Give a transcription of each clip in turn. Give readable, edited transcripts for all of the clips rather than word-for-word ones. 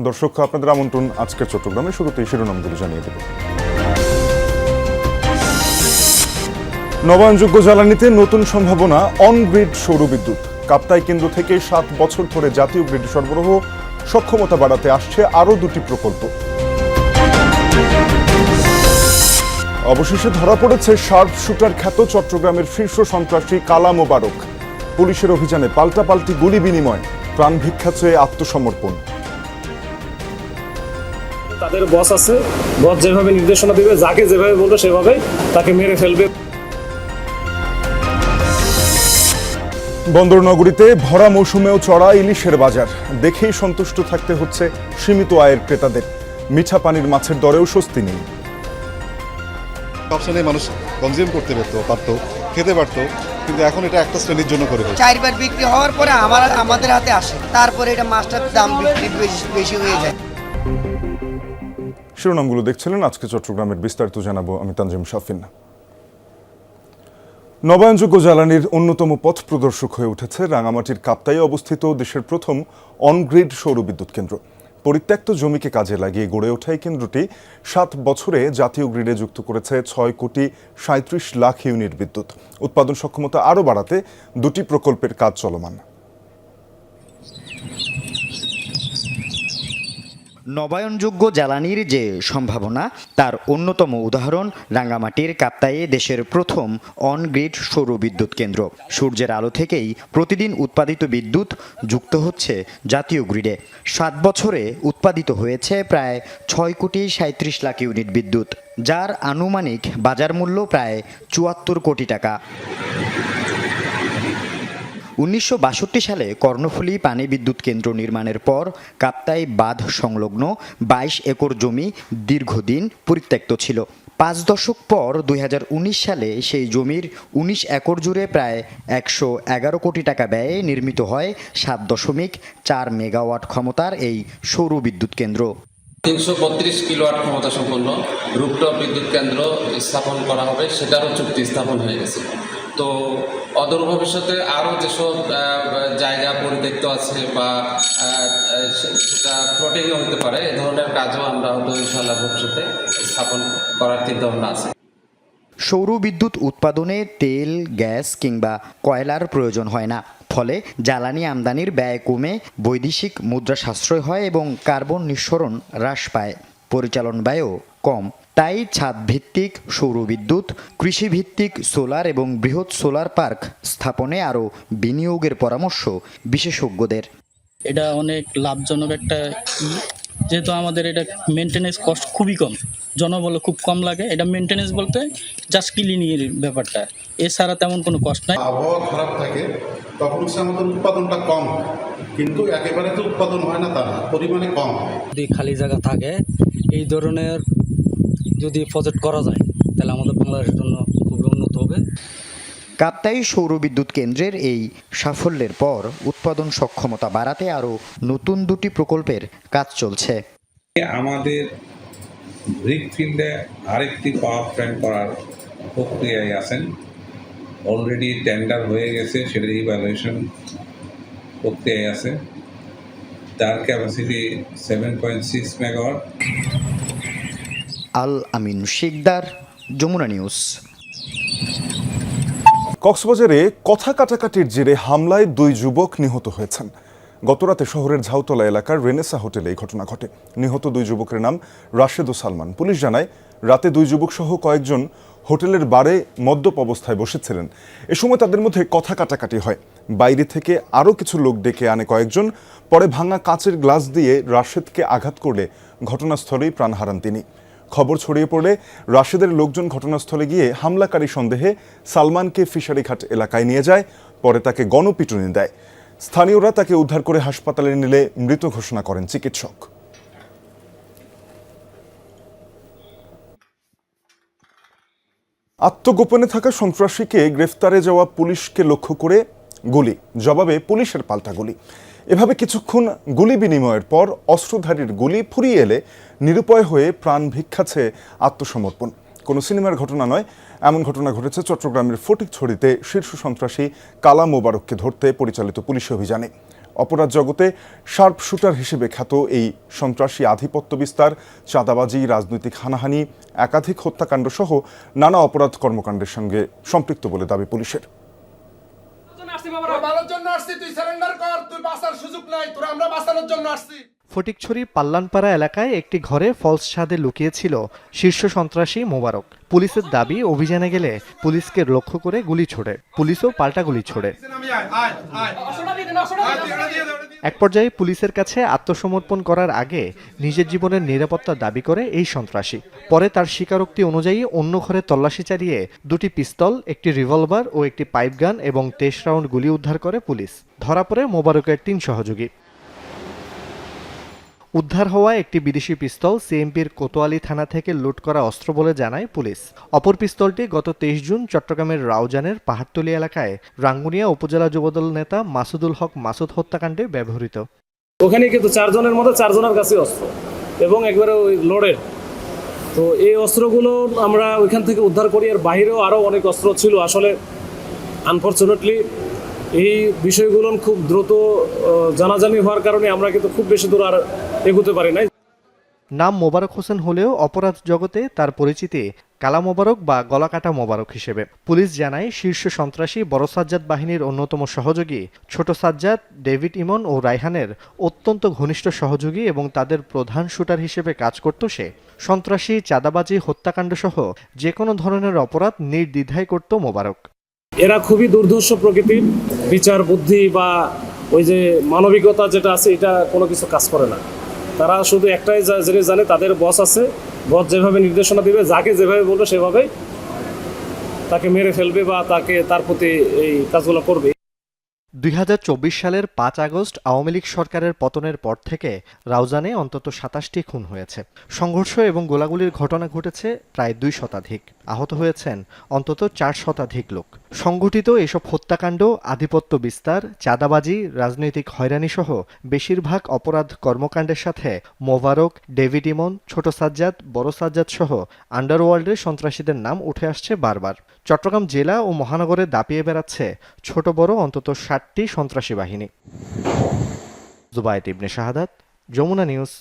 দর্শক, আপনাদের আমন্ত্রণ আজকের চট্টগ্রামে। শুরুতেই শিরোনামগুলো জানিয়ে দেব। নবায়নযোগ্য জ্বালানিতে নতুন সম্ভাবনা, অন গ্রিড সৌরবিদ্যুৎ। কাপ্তাই কেন্দ্র থেকে 7 বছর ধরে জাতীয় গ্রিড সরবরাহ সক্ষমতা বাড়াতে আসছে আরও 2টি প্রকল্প। অবশেষে ধরা পড়েছে শার্প শুটার খ্যাত চট্টগ্রামের শীর্ষ সন্ত্রাসী কালা মোবারক। পুলিশের অভিযানে পাল্টাপাল্টি গুলি বিনিময়, প্রাণ ভিক্ষা চেয়ে আত্মসমর্পণ। তাদের বস আছে, বস যেভাবে নির্দেশনা দিবে, যাকে যেভাবে বলবে সেভাবে তাকে মেরে ফেলবে। বন্দর নগরীতে ভরা মৌসুমেও চড়া ইলিশের বাজার, দেখেই সন্তুষ্ট থাকতে হচ্ছে সীমিত আয়ের ক্রেতাদের। মিঠা পানির মাছের দরেও স্বস্তি নেই। অপশনে মানুষ কনজিউম করতে পারতো, খেতে পারতো, কিন্তু এখন এটা একটা শ্রেণীর জন্য করে ফেলছে। 4বার বিক্রি হওয়ার পরে আমাদের হাতে আসে, তারপরে এটা মাছটার দাম বেশি হয়ে যায়। শিরোনামগুলো দেখছিলেন। আজকে চট্টগ্রামের বিস্তারিত জানাবো আমি তানজিম শাফিন। নবায়নযোগ্য জ্বালানির অন্যতম পথ প্রদর্শক হয়ে উঠেছে রাঙামাটির কাপ্তাইয়ে অবস্থিত দেশের প্রথম অনগ্রিড সৌরবিদ্যুৎ কেন্দ্র। পরিত্যক্ত জমিকে কাজে লাগিয়ে গড়ে ওঠা এই কেন্দ্রটি 7 বছরে জাতীয় গ্রিডে যুক্ত করেছে 6,37 লাখ ইউনিট বিদ্যুৎ। উৎপাদন সক্ষমতা আরও বাড়াতে 2টি প্রকল্পের কাজ চলমান। নবায়নযোগ্য জ্বালানির যে সম্ভাবনা, তার অন্যতম উদাহরণ রাঙ্গামাটির কাপ্তাইয়ে দেশের প্রথম অন-গ্রিড সৌরবিদ্যুৎ কেন্দ্র। সূর্যের আলো থেকেই প্রতিদিন উৎপাদিত বিদ্যুৎ যুক্ত হচ্ছে জাতীয় গ্রিডে। 7 বছরে উৎপাদিত হয়েছে প্রায় 6,37 লাখ ইউনিট বিদ্যুৎ, যার আনুমানিক বাজার মূল্য প্রায় 74 কোটি টাকা। 1962 সালে কর্ণফুলী পানি বিদ্যুৎ কেন্দ্র নির্মাণের পর কাপ্তাই বাঁধ সংলগ্ন 22 একর জমি দীর্ঘদিন পরিত্যক্ত ছিল। 5 দশক পর 2019 সালে সেই জমির 19 একর জুড়ে প্রায় 111 কোটি টাকা ব্যয়ে নির্মিত হয় 7.4 মেগাওয়াট ক্ষমতার এই সৌর বিদ্যুৎ কেন্দ্র। 332 কিলোওয়াট ক্ষমতা সম্পন্ন রুফটপ বিদ্যুৎ কেন্দ্র স্থাপন করা হবে, সেটারও চুক্তি স্থাপন হয়ে গেছে। তো অদূর ভবিষ্যতে আরও যেসব জায়গা পরিত্যক্ত আছে বা সেটা ফ্লোটিংও হতে পারে, এ ধরনের কাজও আমরা হয়তো ইনশাআল্লাহ ভবিষ্যতে স্থাপন করার চিন্তাভাবনা আছে। সৌর বিদ্যুৎ উৎপাদনে তেল, গ্যাস কিংবা কয়লার প্রয়োজন হয় না, ফলে জ্বালানি আমদানির ব্যয় কমে বৈদেশিক মুদ্রা সাশ্রয় হয় এবং কার্বন নিঃসরণ হ্রাস পায়। পরিচালন ব্যয়ও কম। তাই ছাদ ভিত্তিক সৌরবিদ্যুৎ, কৃষিভিত্তিক সোলার এবং বৃহৎ সোলার পার্ক স্থাপনে আরও বিনিয়োগের পরামর্শ বিশেষজ্ঞদের। এটা অনেক লাভজনক একটা যেহেতু আমাদের এটা মেনটেনেন্স কস্ট খুবই কম, জনবল খুব কম লাগে। এটা মেনটেনেন্স বলতে জাস্ট ক্লিনিংয়ের ব্যাপারটা, এছাড়া তেমন কোনো কষ্ট নাই। আবহাওয়া খারাপ থাকে তখন আমাদের উৎপাদনটা কম হয়, কিন্তু একেবারে তো উৎপাদন হয় না, তা পরিমাণে কম হয়। যদি খালি জায়গা থাকে, এই ধরনের যদি প্রজেক্ট করা যায়, তাহলে আমাদের বাংলাদেশের জন্য খুবই উন্নত হবে। কাপ্তাই সৌরবিদ্যুৎ কেন্দ্রের এই সাফল্যের পর উৎপাদন সক্ষমতা বাড়াতে আরও নতুন 2টি প্রকল্পের কাজ চলছে। আমাদের ব্রিকফিল্ডে আরেকটি পাওয়ার প্ল্যান্ট করার প্রক্রিয়ায় আছেন। অলরেডি টেন্ডার হয়ে গেছে, সেটার ইভ্যালুয়েশন প্রক্রিয়ায় আছে। তার ক্যাপাসিটি 7.6 মেগাওয়াট। আল আমিন শিকদার, যমুনা নিউজ। কক্সবাজারে কথা কাটাকাটির জেরে হামলায় 2 যুবক নিহত হয়েছেন। গতরাতে শহরের ঝাউতলা এলাকার রেনেসা হোটেলে এই ঘটনা ঘটে। নিহত 2 যুবকের নাম রাশেদ ও সালমান। পুলিশ জানায়, রাতে 2 যুবক সহ কয়েকজন হোটেলের বারে মদ্যপ অবস্থায় বসেছিলেন। এ সময় তাদের মধ্যে কথা কাটাকাটি হয়। বাইরে থেকে আরও কিছু লোক ডেকে আনে কয়েকজন। পরে ভাঙা কাচের গ্লাস দিয়ে রাশেদকে আঘাত করলে ঘটনাস্থলেই প্রাণ হারান তিনি। খবর ছড়িয়ে পড়লে রাশেদের লোকজন ঘটনাস্থলে গিয়ে হামলাকারী সন্দেহে সালমানকে ফিশারিঘাট এলাকায় নিয়ে যায়। পরে তাকে গণপিটুনি দেয়। স্থানীয়রা তাকে উদ্ধার করে হাসপাতালে নিলে মৃত ঘোষণা করেন চিকিৎসক। আত্মগোপনে থাকা সন্ত্রাসীকে গ্রেফতারে যাওয়া পুলিশকে লক্ষ্য করে গুলি, জবাবে পুলিশের পাল্টা গুলি। এভাবে কিছুক্ষণ গুলি বিনিময়ের পর অস্ত্রধারীর গুলি ফুরিয়ে এলে নিরুপায় হয়ে প্রাণ ভিক্ষা চেয়ে আত্মসমর্পণ। কোনো সিনেমার ঘটনা নয়, এমন ঘটনা ঘটেছে চট্টগ্রামের ফটিকছড়িতে শীর্ষ সন্ত্রাসী কালা মোবারককে ধরতে পরিচালিত পুলিশি অভিযানে। অপরাধ জগতে শার্প শুটার হিসেবে খ্যাত এই সন্ত্রাসী আধিপত্য বিস্তার, চাঁদাবাজি, রাজনৈতিক হানাহানি, একাধিক হত্যাকাণ্ড সহ নানা অপরাধ কর্মকাণ্ডের সঙ্গে সম্পৃক্ত বলে দাবি পুলিশের। ফটিকছড়ি পাল্লানপাড়া এলাকায় একটি ঘরে ফলস ছাদে লুকিয়েছিল শীর্ষ সন্ত্রাসী মোবারক। পুলিশের দাবি, অভিযানে গেলে পুলিশকে লক্ষ্য করে গুলি ছোড়ে, পুলিশও পাল্টা গুলি ছোড়ে। এক পর্যায়ে পুলিশের কাছে আত্মসমর্পণ করার আগে নিজের জীবনের নিরাপত্তা দাবি করে এই সন্ত্রাসী। পরে তার স্বীকারোক্তি অনুযায়ী অন্য ঘরে তল্লাশি চালিয়ে 2টি পিস্তল, একটি রিভলভার ও একটি পাইপ গান এবং 23 রাউন্ড গুলি উদ্ধার করে পুলিশ। ধরা পড়ে মোবারকের 3 সহযোগী। উদ্ধার হওয়া একটি বিদেশি পিস্তল সিএমপির কোতোয়ালি থানা থেকে লুট করা অস্ত্র বলে জানায় পুলিশ। অপর পিস্তলটি গত 23 জুন চট্টগ্রামের রাউজানের পাহাড়তলী এলাকায় রাঙ্গুনিয়া উপজেলা যুবদল নেতা মাসুদুল হক মাসুদ হত্যাকাণ্ডে ব্যবহৃত। ওখানে কিন্তু 4 জনের মধ্যে 4 জনের কাছে অস্ত্র এবং একবারে ওই লোডের। তো এই অস্ত্রগুলো আমরা ওইখান থেকে উদ্ধার করি। এর বাইরেও আরও অনেক অস্ত্র ছিল। আসলে আনফরচুনেটলি এই বিষয়গুলো খুব দ্রুত জানাজানি হওয়ার কারণে আমরা কিন্তু খুব বেশি দূর আর এগোতে পারি নাই। নাম মোবারক হোসেন হলেও অপরাধ জগতে তার পরিচিতি কালা মোবারক বা গলাকাটা মোবারক হিসেবে। পুলিশ জানায়, শীর্ষ সন্ত্রাসী বড় সাজ্জাদ বাহিনীর অন্যতম সহযোগী ছোট সাজ্জাদ, ডেভিড ইমন ও রায়হানের অত্যন্ত ঘনিষ্ঠ সহযোগী এবং তাদের প্রধান শুটার হিসেবে কাজ করত সে। সন্ত্রাসী, চাঁদাবাজি, হত্যাকাণ্ড সহ যে কোনো ধরনের অপরাধ নির্দ্বিধায় করত মোবারক। এরা খুবই দুর্ধর্ষ প্রকৃতির, বিচার বুদ্ধি বা ওই যে মানবিকতা যেটা আছে এটা কোনো কিছু কাজ করে না। তারা শুধু একটাই জিনিস জানে, তাদের বস আছে, বস যেভাবে নির্দেশনা দিবে, যাকে যেভাবে বলবে সেভাবেই তাকে মেরে ফেলবে বা তার প্রতি এই কাজগুলো করবে। 2024 সালের 5 আগস্ট আওয়ামী লীগ সরকারের পতনের পর থেকে রাউজানে অন্তত 27টি খুন হয়েছে। সংঘর্ষ এবং গোলাগুলির ঘটনা ঘটেছে প্রায় 2 শতাধিক। আহত হয়েছেন অন্তত 4 শতাধিক লোক। সংগঠিত এসব হত্যাকাণ্ড, আধিপত্য বিস্তার, চাঁদাবাজি, রাজনৈতিক হয়রানি সহ বেশিরভাগ অপরাধ কর্মকাণ্ডের সাথে মোবারক, ডেভিড ইমন, ছোট সাজ্জাদ, বড় সাজ্জাদ সহ আন্ডারওয়ার্ল্ডের সন্ত্রাসীদের নাম উঠে আসছে বারবার। চট্টগ্রাম জেলা ও মহানগরে দাপিয়ে বেড়াচ্ছে ছোট বড় অন্তত 60টি সন্ত্রাসী বাহিনী। জুবায়েদ ইবনে শাহাদাত, যমুনা নিউজ,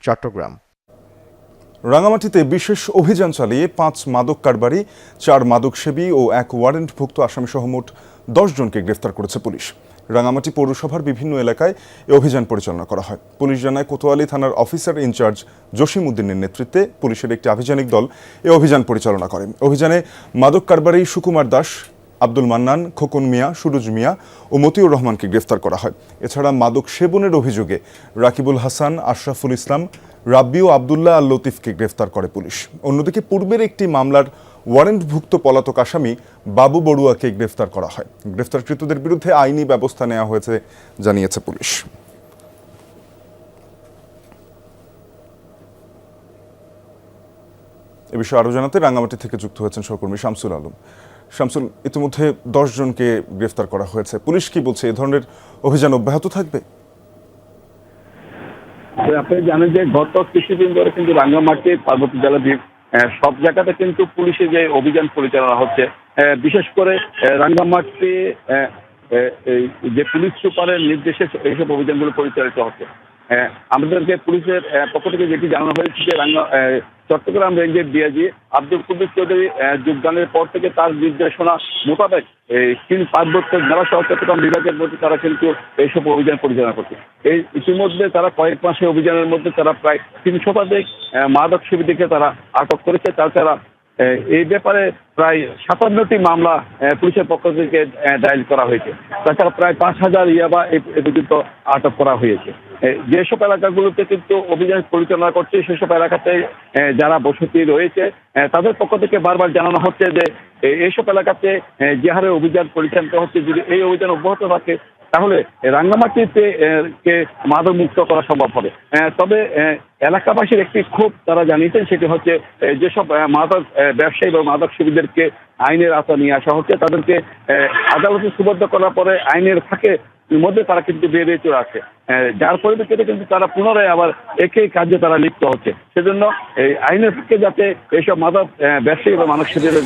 চট্টগ্রাম। রাঙামাটিতে বিশেষ অভিযান চালিয়ে 5 মাদক কারবারি, 4 মাদকসেবী ও 1 ওয়ারেন্টভুক্ত আসামি সহ মোট 10 জনকে গ্রেফতার করেছে পুলিশ। রাঙামাটি পৌরসভার বিভিন্ন এলাকায় এ অভিযান পরিচালনা করা হয়। পুলিশ জানায়, কোতোয়ালি থানার অফিসার ইনচার্জ জসিম উদ্দিনের নেতৃত্বে পুলিশের একটি আভিযানিক দল এ অভিযান পরিচালনা করে। অভিযানে মাদক কারবারি সুকুমার দাস, আব্দুল মান্নান, খোকন মিয়া, সুরুজ মিয়া ও মতিউর রহমানকে গ্রেফতার করা হয়। এছাড়া মাদক সেবনের অভিযোগে রাকিবুল হাসান, আশরাফুল ইসলাম, রাব্বি ও আবদুল্লাহ আল লতিফকে গ্রেফতার করে পুলিশ। অন্যদিকে পূর্বের একটি মামলার ওয়ারেন্টভুক্ত পলাতক আসামি বাবু বড়ুয়াকে গ্রেফতার করা হয়। গ্রেফতারকৃতদের বিরুদ্ধে আইনি ব্যবস্থা নেওয়া হয়েছে জানিয়েছে পুলিশ। এ বিষয়ে আরও জানাতে রাঙামাটি থেকে যুক্ত হয়েছেন সহকর্মী শামসুল আলম। শামসুল, ইতিমধ্যে 10 জনকে গ্রেফতার করা হয়েছে। পুলিশ কি বলছে, এ ধরনের অভিযান অব্যাহত থাকবে? আপনি জানেন যে গত কিছুদিন ধরে কিন্তু রাঙ্গামাটি পার্বত্য জেলার সব জায়গাতে কিন্তু পুলিশের যে অভিযান পরিচালনা হচ্ছে, বিশেষ করে রাঙ্গামাটি যে পুলিশ সুপারের নির্দেশে এইসব অভিযানগুলো পরিচালিত হচ্ছে। আমাদেরকে পুলিশের পক্ষ থেকে যেটি জানানো হয়েছে যে চট্টগ্রাম রেঞ্জের ডিআইজি আব্দুল কুদ্দুস চৌধুরী যোগদানের পর থেকে তার নির্দেশনা মোতাবেক পার্বত্য জেলা সহ চট্টগ্রাম বিভাগের মধ্যে তারা কিন্তু এইসব অভিযান পরিচালনা করছে। এই ইতিমধ্যে তারা কয়েক মাসে অভিযানের মধ্যে তারা প্রায় 3 শতাধিক মাদক সেবীদেরকে তারা আটক করেছে। তাছাড়া এই ব্যাপারে প্রায় 57টি মামলা পুলিশের পক্ষ থেকে ডায়াল করা হয়েছে। তাছাড়া প্রায় 5000 ইয়াবা এ পর্যন্ত আটক করা হয়েছে। যেসব এলাকাগুলোতে কিন্তু অভিযান পরিচালনা করছে সেসব এলাকাতে যারা বসতি রয়েছে তাদের পক্ষ থেকে বারবার জানানো হচ্ছে যে এইসব এলাকাতে যে হারে অভিযান পরিচালিত হচ্ছে, যদি এই অভিযান অব্যাহত থাকে তাহলে রাঙ্গামাটিতে কে মাদক মুক্ত করা সম্ভব হবে। তবে এলাকাবাসীর একটি ক্ষোভ তারা জানিয়েছেন, সেটি হচ্ছে যেসব মাদক ব্যবসায়ী বা মাদক সেবীদেরকে আইনের আওতায় নিয়ে আসা হচ্ছে, তাদেরকে আদালতে সুবদ্ধ করার পরে আইনের ফাঁকে মধ্যে তারা কিন্তু বেরিয়ে চলে আসে। যার পরিপ্রেক্ষিতে কিন্তু তারা পুনরায় আবার একই কাজে তারা লিপ্ত হচ্ছে। সেজন্য এই আইনের পক্ষে যাতে এইসব মাদক ব্যবসায়ী বা মানব শিবিরে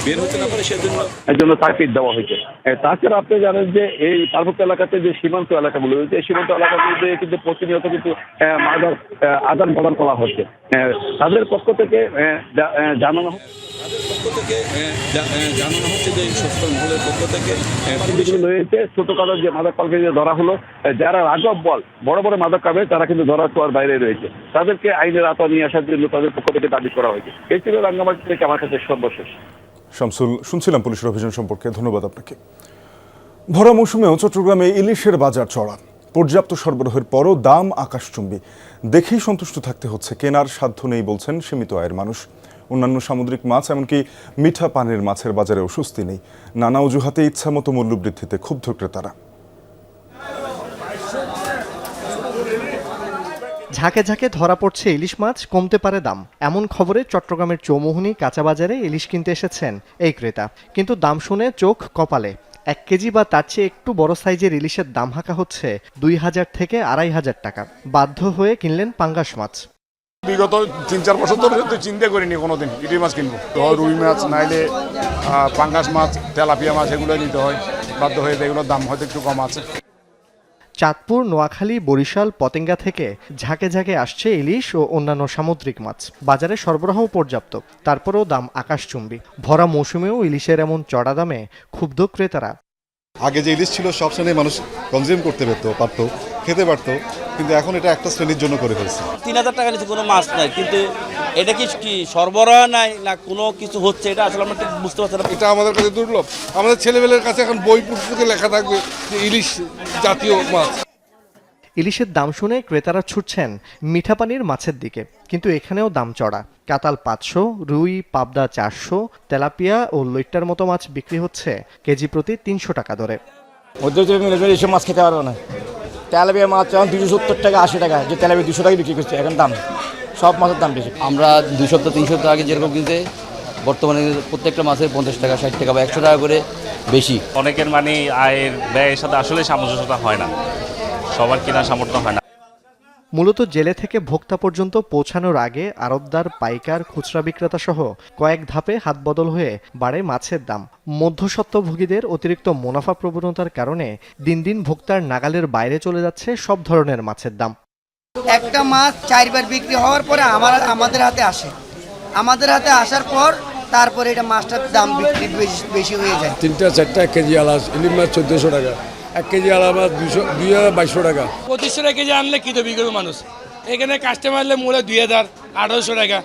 বের হতে না পারে সেজন্য তাকিদ দেওয়া হয়েছে। তাছাড়া আপনি জানেন যে এই পার্বত্য এলাকাতে যে সীমান্ত এলাকাগুলো রয়েছে, এই সীমান্ত এলাকাগুলোতে কিন্তু প্রতিনিয়ত কিন্তু মাদক আদান প্রদান করা হচ্ছে। তাদের পক্ষ থেকে জানানো হচ্ছে যে সশস্ত্র মহলের পক্ষ থেকে রয়েছে ছোটখাটো যে মাদক পালকে ধরা হলো, যারা রাঘব বল বড় বড় মাদক কাবে তারা কিন্তু ধরা ছোঁয়ার বাইরে রয়েছে, তাদেরকে আইনের আওতায় নিয়ে আসার জন্য তাদের পক্ষ থেকে দাবি করা হয়েছে। এই ছিল রাঙ্গামাটি থেকে আমার কাছে সর্বশেষ। শামসুল, শুনছিলাম পুলিশের অভিযান সম্পর্কে, ধন্যবাদ আপনাকে। ভরা মৌসুমেও চট্টগ্রামে ইলিশের বাজার চড়া, পর্যাপ্ত সরবরাহের পরও দাম আকাশচুম্বী। দেখেই সন্তুষ্ট থাকতে হচ্ছে, কেনার সাধ্য নেই বলছেন সীমিত আয়ের মানুষ। অন্যান্য সামুদ্রিক মাছ এমনকি মিঠা পানির মাছের বাজারেও স্বস্তি নেই। নানা অজুহাতে ইচ্ছামতো মূল্যবৃদ্ধিতে ক্ষুব্ধ ক্রেতারা। ঝাঁকে ঝাঁকে ধরা পড়ছে ইলিশ মাছ, কমতে পারে দাম, এমন খবরে চট্টগ্রামের চৌমুহনী কাঁচা বাজারে ইলিশ কিনতে এসেছেন এই ক্রেতা। কিন্তু দাম শুনে চোখ কপালে। 1 কেজি বা তার চেয়ে একটু বড় সাইজের ইলিশের দাম হাঁকা হচ্ছে 2000 থেকে 2500 টাকা। বাধ্য হয়ে কিনলেন পাঙ্গাস মাছ। বিগত 3-4 বছর ধরে তো চিন্তা করিনি কোনোদিন ইলিশ মাছ কিনবো। রুই মাছ নাইলে পাঙ্গাস মাছ, তেলাপিয়া মাছ এগুলো নিতে হয়, বাধ্য হয়ে এগুলোর দাম হয়তো একটু কম আছে। চাঁদপুর, নোয়াখালী, বরিশাল, পতেঙ্গা থেকে ঝাঁকে ঝাঁকে আসছে ইলিশ ও অন্যান্য সামুদ্রিক মাছ। বাজারে সরবরাহ পর্যাপ্ত, তারপরেও দাম আকাশচুম্বী। ভরা মৌসুমেও ইলিশের এমন চড়া দামে ক্ষুব্ধ ক্রেতারা। আগে যে ইলিশ ছিল সব শ্রেণীর মানুষ কনজিউম করতে পারতো, খেতে পারতো, কিন্তু এখন এটা একটা শ্রেণীর জন্য করে ফেলছে। 3000 টাকা নিচে কোনো মাছ নাই, কিন্তু এটা কি সরবরাহ নাই না কোনো কিছু হচ্ছে, এটা আসলে আমরা ঠিক বুঝতে পারছি না। এটা আমাদের কাছে দুর্লভ। আমাদের ছেলেমেয়ের কাছে এখন বই পুস্তকে লেখা থাকবে যে ইলিশ জাতীয় মাছ। ইলিশের দাম শুনে ক্রেতারা ছুটছেন মিঠা পানির মাছের দিকে, কিন্তু এখানেও দাম চড়া। কাতাল 500, রুই, পাবদা 400, তেলাপিয়া ও লইট্টার মতো মাছ বিক্রি হচ্ছে কেজি প্রতি 300 টাকা দরে। এসব মাছ খেতে পারবো না। তেলাপিয়া মাছ এখন 270 টাকা 80 টাকা, যে তেলাপিয়া 200 টাকা বিক্রি করছে, এখন দাম সব মাছের দাম বেশি। আমরা 2 সপ্তাহ 3 সপ্তাহ আগে যেরকম কিনতে, বর্তমানে প্রত্যেকটা মাছের 50 টাকা 60 টাকা বা 100 টাকা করে বেশি। অনেকের মানে আয়ের ব্যয়ের সাথে আসলে সামঞ্জস্যতা হয় না, সবার কেনার সামর্থ্য হয় না। মূলত জেলে থেকে ভোক্তা পর্যন্ত পৌঁছানোর আগে আড়তদার, পাইকার, খুচরা বিক্রেতা সহ কয়েক ধাপে হাত বদল হয়ে বাড়ে মাছের দাম। মধ্যস্বত্বভোগীদের অতিরিক্ত মুনাফা প্রবণতার কারণে দিন দিন ভোক্তার নাগালের বাইরে চলে যাচ্ছে সব ধরনের মাছের দাম। একটা মাছ 4 বার বিক্রি হওয়ার পরে আমাদের হাতে আসে, আমাদের হাতে আসার পর তারপরে এটা মাছটার দাম বিক্রি বেশি হয়ে যায়। 3-4 কেজি আলাস ইলিশ মাছ 1400 টাকা, 1 কেজি আলাস মাছ 2200 টাকা। 2500 টাকা কেজি আনলে কি তো বিক্রি করবে মানুষ? এখানে কাস্টমার এলে মূল্য 2800 টাকা।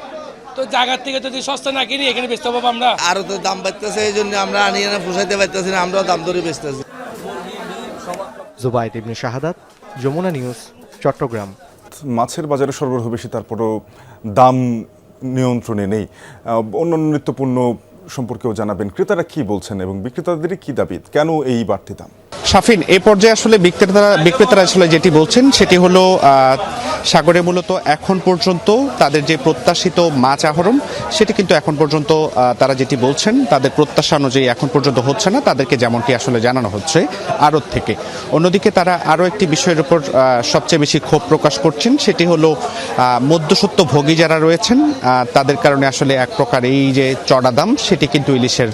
তো জায়গার থেকে যদি সস্তা না কিনি এখানে বেচতে পাবো আমরা। আরও তো দাম বাড়তেছে, এই জন্য আমরা আনিয়ে পোষাইতে পারতেছি না, আমরাও দাম ধরে বেচতেছি। জুবাইদ ইবনে শাহাদাত, যমুনা নিউজ, চট্টগ্রাম। মাছের বাজারে সরবরাহ বেশি, তারপরও দাম নিয়ন্ত্রণে নেই। অন্যান্য নিত্যপণ্য সম্পর্কেও জানাবেন, ক্রেতারা কি বলছেন এবং বিক্রেতাদের কি দাবি, কেন এই বাড়তি দাম? শাফিন, এই পর্যায়ে আসলে বিক্রেতারা আসলে যেটি বলছেন সেটি হলো সাগরে মূলত এখন পর্যন্ত তাদের যে প্রত্যাশিত মাছ আহরণ সেটি কিন্তু এখন পর্যন্ত তারা যেটি বলছেন তাদের প্রত্যাশা অনুযায়ী এখন পর্যন্ত হচ্ছে না, তাদেরকে যেমনটি আসলে জানানো হচ্ছে আড়ত থেকে। অন্যদিকে তারা আরও একটি বিষয়ের উপর সবচেয়ে বেশি ক্ষোভ প্রকাশ করছেন, সেটি হলো মধ্যস্বত্বভোগী যারা রয়েছেন তাদের কারণে আসলে এক প্রকার এই যে চড়া দাম সেটি কিন্তু ইলিশের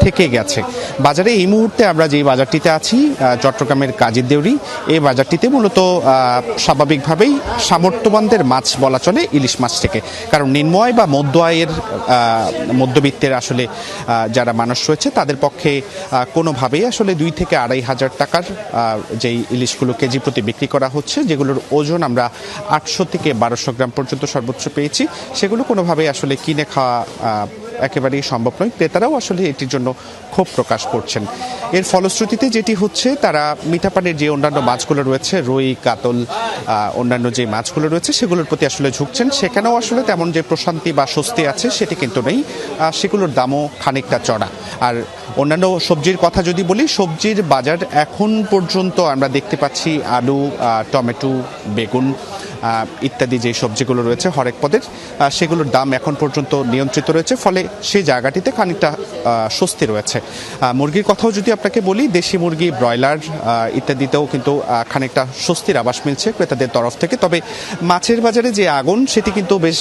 থেকে গেছে। বাজারে এই মুহূর্তে আমরা যে বাজারটিতে আছি চট্টগ্রামের কাজীর দেউরি, এই বাজারটিতে মূলত স্বাভাবিকভাবেই সামর্থ্যবানদের মাছ বলা চলে ইলিশ মাছ থেকে, কারণ নিম্ন আয় বা মধ্য আয়ের মধ্যবিত্তের আসলে যারা মানুষ রয়েছে তাদের পক্ষে কোনোভাবেই আসলে 2 থেকে 2500 টাকার যেই ইলিশগুলো কেজি প্রতি বিক্রি করা হচ্ছে, যেগুলোর ওজন আমরা 800 থেকে 1200 গ্রাম পর্যন্ত সর্বোচ্চ পেয়েছি, সেগুলো কোনোভাবেই আসলে কিনে খাওয়া একেবারেই সম্ভব নয়। ক্রেতারাও আসলে এটির জন্য ক্ষোভ প্রকাশ করছেন। এর ফলশ্রুতিতে যেটি হচ্ছে, তারা মিঠা পানির যে অন্যান্য মাছগুলো রয়েছে, রুই, কাতল, অন্যান্য যে মাছগুলো রয়েছে সেগুলোর প্রতি আসলে ঝুঁকছেন। সেখানেও আসলে তেমন যে প্রশান্তি বা স্বস্তি আছে সেটি কিন্তু নেই, সেগুলোর দামও খানিকটা চড়া। আর অন্যান্য সবজির কথা যদি বলি, সবজির বাজার এখন পর্যন্ত আমরা দেখতে পাচ্ছি আলু, টমেটো, বেগুন ইত্যাদি যে সবজিগুলো রয়েছে হরেক পদের সেগুলোর দাম এখন পর্যন্ত নিয়ন্ত্রিত রয়েছে, ফলে সেই জায়গাটিতে খানিকটা স্বস্তি রয়েছে। মুরগির কথাও যদি আপনাকে বলি, দেশি মুরগি, ব্রয়লার ইত্যাদিতেও কিন্তু খানিকটা স্বস্তির আভাস মিলছে ক্রেতাদের তরফ থেকে। তবে মাছের বাজারে যে আগুন সেটি কিন্তু বেশ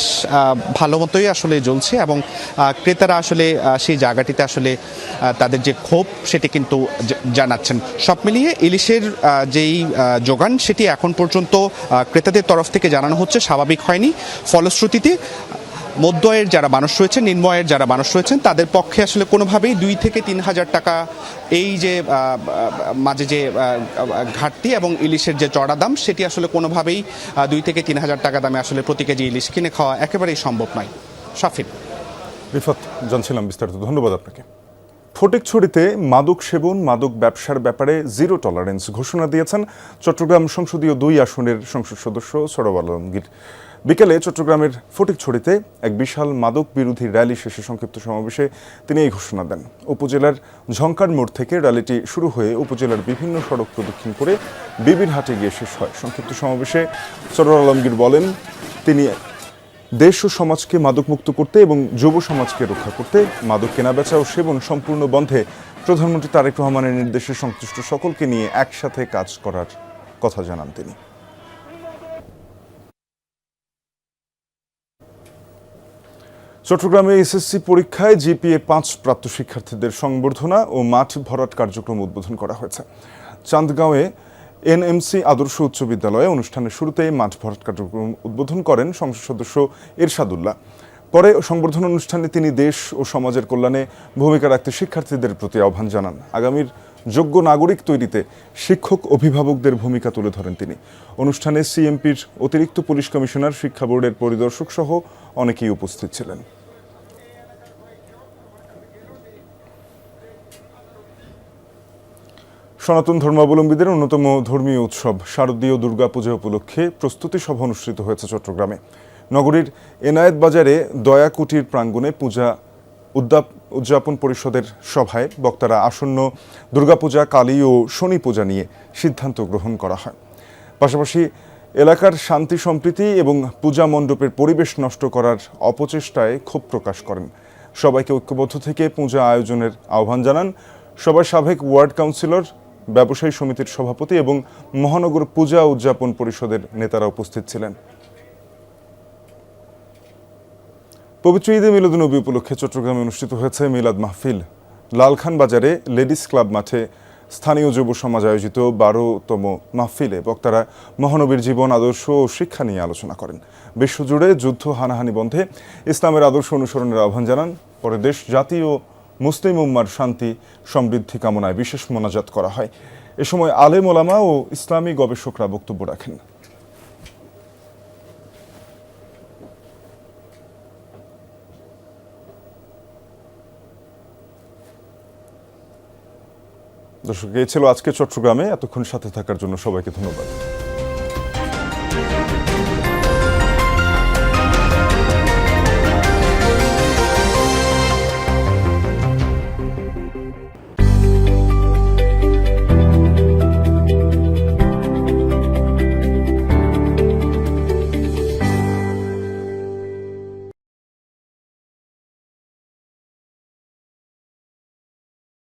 ভালো মতোই আসলে জ্বলছে এবং ক্রেতারা আসলে সেই জায়গাটিতে আসলে তাদের যে ক্ষোভ সেটি কিন্তু জানাচ্ছেন। সব মিলিয়ে ইলিশের যেই যোগান সেটি এখন পর্যন্ত ক্রেতাদের তরফ থেকে জানানো হচ্ছে স্বাভাবিক হয়নি। ফলশ্রুতিতে মধ্য আয়ের যারা মানুষ রয়েছেন, নিম্ন আয়ের যারা মানুষ রয়েছেন, তাদের পক্ষে আসলে কোনোভাবেই 2 থেকে 3 হাজার টাকা এই যে মাঝে যে ঘাটতি এবং ইলিশের যে চড়া দাম সেটি আসলে কোনোভাবেই 2 থেকে 3 হাজার টাকা দামে আসলে প্রতি কেজি ইলিশ কিনে খাওয়া একেবারেই সম্ভব নয়। শাফিন। রিফাত জানছিলাম বিস্তারিত, ধন্যবাদ আপনাকে। ফটিকছড়িতে মাদক সেবন, মাদক ব্যবসার ব্যাপারে জিরো টলারেন্স ঘোষণা দিয়েছেন চট্টগ্রাম সংসদীয় 2 আসনের সংসদ সদস্য সরওয়ার আলমগীর। বিকেলে চট্টগ্রামের ফটিকছড়িতে এক বিশাল মাদক বিরোধী র্যালি শেষে সংক্ষিপ্ত সমাবেশে তিনি এই ঘোষণা দেন। উপজেলার ঝংকার মোড় থেকে র্যালিটি শুরু হয়ে উপজেলার বিভিন্ন সড়ক প্রদক্ষিণ করে বিবিরহাটে গিয়ে শেষ হয়। সংক্ষিপ্ত সমাবেশে সরওয়ার আলমগীর বলেন, তিনি দেশ ও সমাজকে মাদকমুক্ত করতে এবং যুব সমাজকে রক্ষা করতে মাদক কেনাবেচা ও সেবন সম্পূর্ণ বন্ধে প্রধানমন্ত্রী তারেক রহমানের নির্দেশে সংশ্লিষ্ট সকলকে নিয়ে একসাথে কাজ করার কথা জানান তিনি। চট্টগ্রামে এসএসসি পরীক্ষায় জিপিএ 5 প্রাপ্ত শিক্ষার্থীদের সংবর্ধনা ও মাঠ ভরাট কার্যক্রম উদ্বোধন করা হয়েছে। চান্দগাঁওয়ে এনএমসি আদর্শ উচ্চ বিদ্যালয়ে অনুষ্ঠানের শুরুতে মাঠ ভরাট কার্যক্রম উদ্বোধন করেন সংসদ সদস্য এরশাদুল্লাহ। পরে সংবর্ধনা অনুষ্ঠানে তিনি দেশ ও সমাজের কল্যাণে ভূমিকা রাখতে শিক্ষার্থীদের প্রতি আহ্বান জানান। আগামীর যোগ্য নাগরিক তৈরিতে শিক্ষক অভিভাবকদের ভূমিকা তুলে ধরেন তিনি। অনুষ্ঠানে সিএমপির অতিরিক্ত পুলিশ কমিশনার, শিক্ষা বোর্ডের পরিদর্শক সহ অনেকেই উপস্থিত ছিলেন। সনাতন ধর্মাবলম্বীদের অন্যতম ধর্মীয় উৎসব শারদীয় দুর্গাপূজা উপলক্ষে প্রস্তুতি সভা অনুষ্ঠিত হয়েছে চট্টগ্রামে। নগরীর এনায়েত বাজারে দয়া কুটির প্রাঙ্গণে পূজা উদযাপন পরিষদের সভায় বক্তারা আসন্ন দুর্গাপূজা, কালী ও শনি পূজা নিয়ে সিদ্ধান্ত গ্রহণ করা হয়। পাশাপাশি এলাকার শান্তি সম্প্রীতি এবং পূজা মণ্ডপের পরিবেশ নষ্ট করার অপচেষ্টায় ক্ষোভ প্রকাশ করেন। সবাইকে ঐক্যবদ্ধ থেকে পূজা আয়োজনের আহ্বান জানান। সবাই সাবেক ওয়ার্ড কাউন্সিলর, ব্যবসায়ী সমিতির সভাপতি এবং মহানগর পূজা উদযাপন পরিষদের নেতারা উপস্থিত ছিলেন। পবিত্র ঈদে মিলাদুন্নবী উপলক্ষে চট্টগ্রামে অনুষ্ঠিত হয়েছে মিলাদ মাহফিল। লালখান বাজারে লেডিস ক্লাব মাঠে স্থানীয় যুব সমাজ আয়োজিত 12তম মাহফিলে বক্তারা মহানবীর জীবন, আদর্শ ও শিক্ষা নিয়ে আলোচনা করেন। বিশ্বজুড়ে যুদ্ধ, হানাহানি বন্ধে ইসলামের আদর্শ অনুসরণের আহ্বান জানান। পরে দেশ, জাতি ও মুসলিম উম্মার শান্তি সমৃদ্ধি কামনায় বিশেষ মোনাজাত করা হয়। এ সময় আলেম ওলামা ও ইসলামী গবেষকরা বক্তব্য রাখেন। দর্শক, এই ছিল আজকে চট্টগ্রামে। এতক্ষণ সাথে থাকার জন্য সবাইকে ধন্যবাদ।